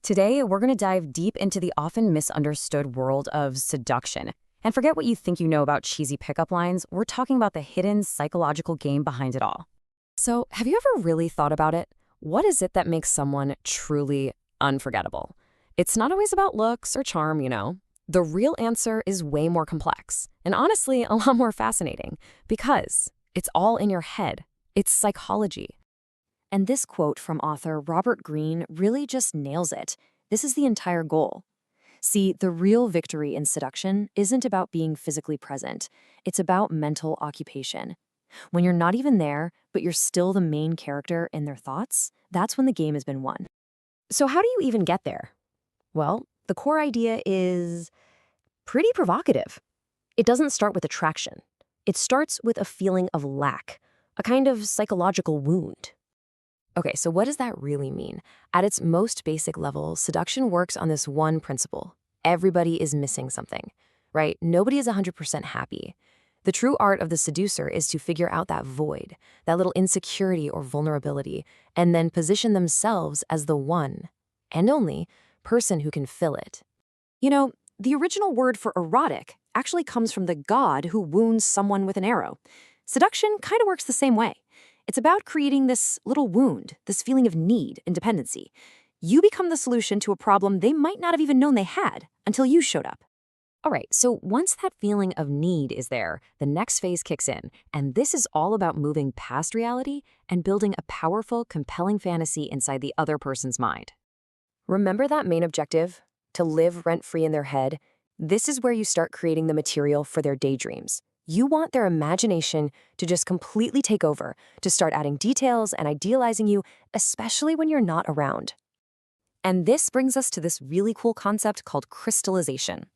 Today, we're going to dive deep into the often misunderstood world of seduction. And forget what you think you know about cheesy pickup lines, we're talking about the hidden psychological game behind it all. So, have you ever really thought about it? What is it that makes someone truly unforgettable? It's not always about looks or charm. The real answer is way more complex, and honestly, a lot more fascinating, because it's all in your head. It's psychology. And this quote from author Robert Greene really just nails it. This is the entire goal. See, the real victory in seduction isn't about being physically present. It's about mental occupation. When you're not even there, but you're still the main character in their thoughts, that's when the game has been won. So how do you even get there? Well, the core idea is pretty provocative. It doesn't start with attraction. It starts with a feeling of lack, a kind of psychological wound. Okay, so what does that really mean? At its most basic level, seduction works on this one principle. Everybody is missing something, right? Nobody is 100% happy. The true art of the seducer is to figure out that void, that little insecurity or vulnerability, and then position themselves as the one, and only, person who can fill it. The original word for erotic actually comes from the god who wounds someone with an arrow. Seduction kind of works the same way. It's about creating this little wound, this feeling of need and dependency. You become the solution to a problem they might not have even known they had until you showed up. All right, so once that feeling of need is there, the next phase kicks in, and this is all about moving past reality and building a powerful, compelling fantasy inside the other person's mind. Remember that main objective? To live rent-free in their head? This is where you start creating the material for their daydreams. You want their imagination to just completely take over, to start adding details and idealizing you, especially when you're not around. And this brings us to this really cool concept called crystallization.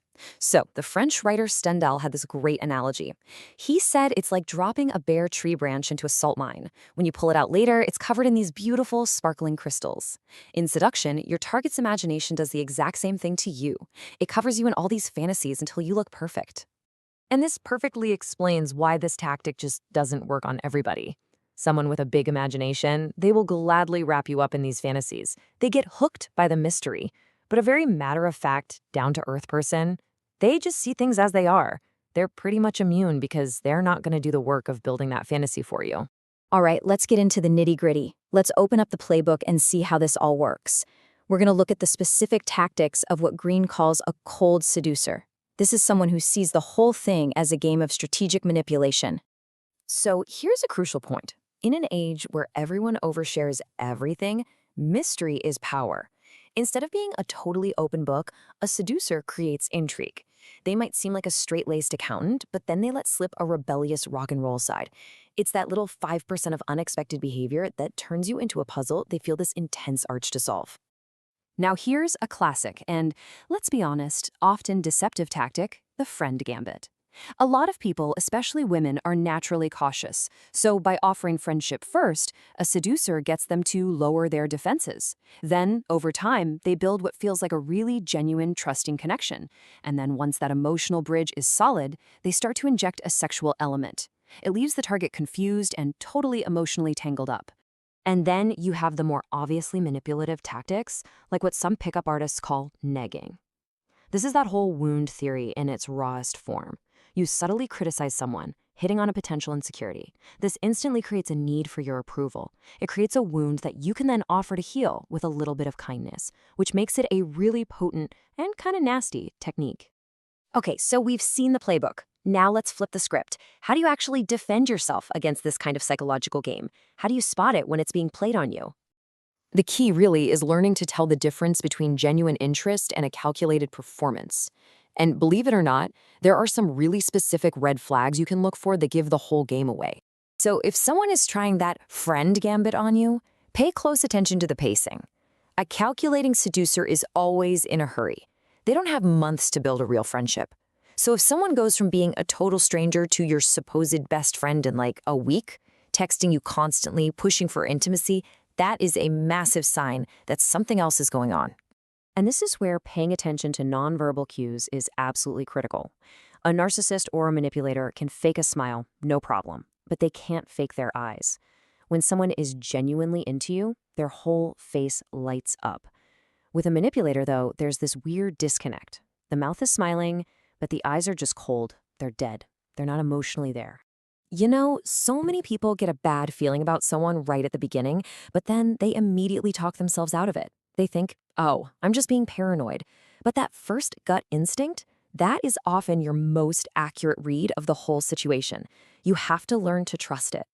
So, the French writer Stendhal had this great analogy. He said it's like dropping a bare tree branch into a salt mine. When you pull it out later, it's covered in these beautiful, sparkling crystals. In seduction, your target's imagination does the exact same thing to you. It covers you in all these fantasies until you look perfect. And this perfectly explains why this tactic just doesn't work on everybody. Someone with a big imagination, they will gladly wrap you up in these fantasies. They get hooked by the mystery. But a very matter-of-fact, down-to-earth person, they just see things as they are. They're pretty much immune because they're not going to do the work of building that fantasy for you. All right, let's get into the nitty-gritty. Let's open up the playbook and see how this all works. We're going to look at the specific tactics of what Greene calls a cold seducer. This is someone who sees the whole thing as a game of strategic manipulation. So here's a crucial point. In an age where everyone overshares everything, mystery is power. Instead of being a totally open book, a seducer creates intrigue. They might seem like a straight-laced accountant, but then they let slip a rebellious rock and roll side. It's that little 5% of unexpected behavior that turns you into a puzzle they feel this intense urge to solve. Now here's a classic and, let's be honest, often deceptive tactic, the friend gambit. A lot of people, especially women, are naturally cautious. So by offering friendship first, a seducer gets them to lower their defenses. Then, over time, they build what feels like a really genuine, trusting connection. And then once that emotional bridge is solid, they start to inject a sexual element. It leaves the target confused and totally emotionally tangled up. And then you have the more obviously manipulative tactics, like what some pickup artists call negging. This is that whole wound theory in its rawest form. You subtly criticize someone, hitting on a potential insecurity. This instantly creates a need for your approval. It creates a wound that you can then offer to heal with a little bit of kindness, which makes it a really potent and kind of nasty technique. Okay, so we've seen the playbook. Now let's flip the script. How do you actually defend yourself against this kind of psychological game? How do you spot it when it's being played on you? The key really is learning to tell the difference between genuine interest and a calculated performance. And believe it or not, there are some really specific red flags you can look for that give the whole game away. So if someone is trying that friend gambit on you, pay close attention to the pacing. A calculating seducer is always in a hurry. They don't have months to build a real friendship. So if someone goes from being a total stranger to your supposed best friend in like a week, texting you constantly, pushing for intimacy, that is a massive sign that something else is going on. And this is where paying attention to nonverbal cues is absolutely critical. A narcissist or a manipulator can fake a smile, no problem, but they can't fake their eyes. When someone is genuinely into you, their whole face lights up. With a manipulator, though, there's this weird disconnect. The mouth is smiling, but the eyes are just cold. They're dead. They're not emotionally there. So many people get a bad feeling about someone right at the beginning, but then they immediately talk themselves out of it. They think, oh, I'm just being paranoid. But that first gut instinct, that is often your most accurate read of the whole situation. You have to learn to trust it.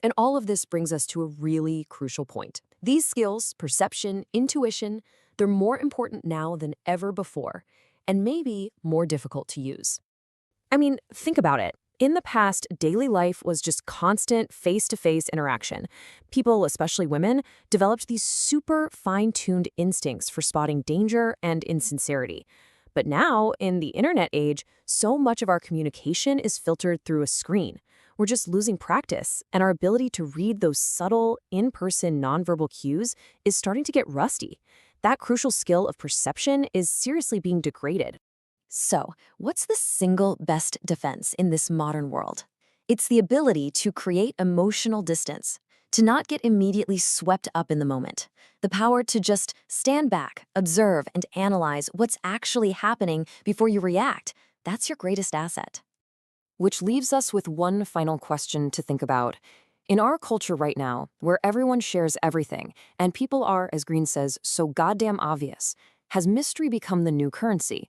And all of this brings us to a really crucial point. These skills, perception, intuition, they're more important now than ever before, and maybe more difficult to use. I mean, think about it. In the past, daily life was just constant face-to-face interaction. People, especially women, developed these super fine-tuned instincts for spotting danger and insincerity. But now, in the internet age, so much of our communication is filtered through a screen. We're just losing practice, and our ability to read those subtle, in-person nonverbal cues is starting to get rusty. That crucial skill of perception is seriously being degraded. So, what's the single best defense in this modern world? It's the ability to create emotional distance, to not get immediately swept up in the moment. The power to just stand back, observe, and analyze what's actually happening before you react. That's your greatest asset. Which leaves us with one final question to think about. In our culture right now, where everyone shares everything, and people are, as Green says, so goddamn obvious, has mystery become the new currency?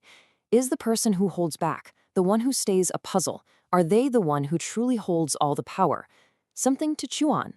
Is the person who holds back, the one who stays a puzzle, are they the one who truly holds all the power? Something to chew on.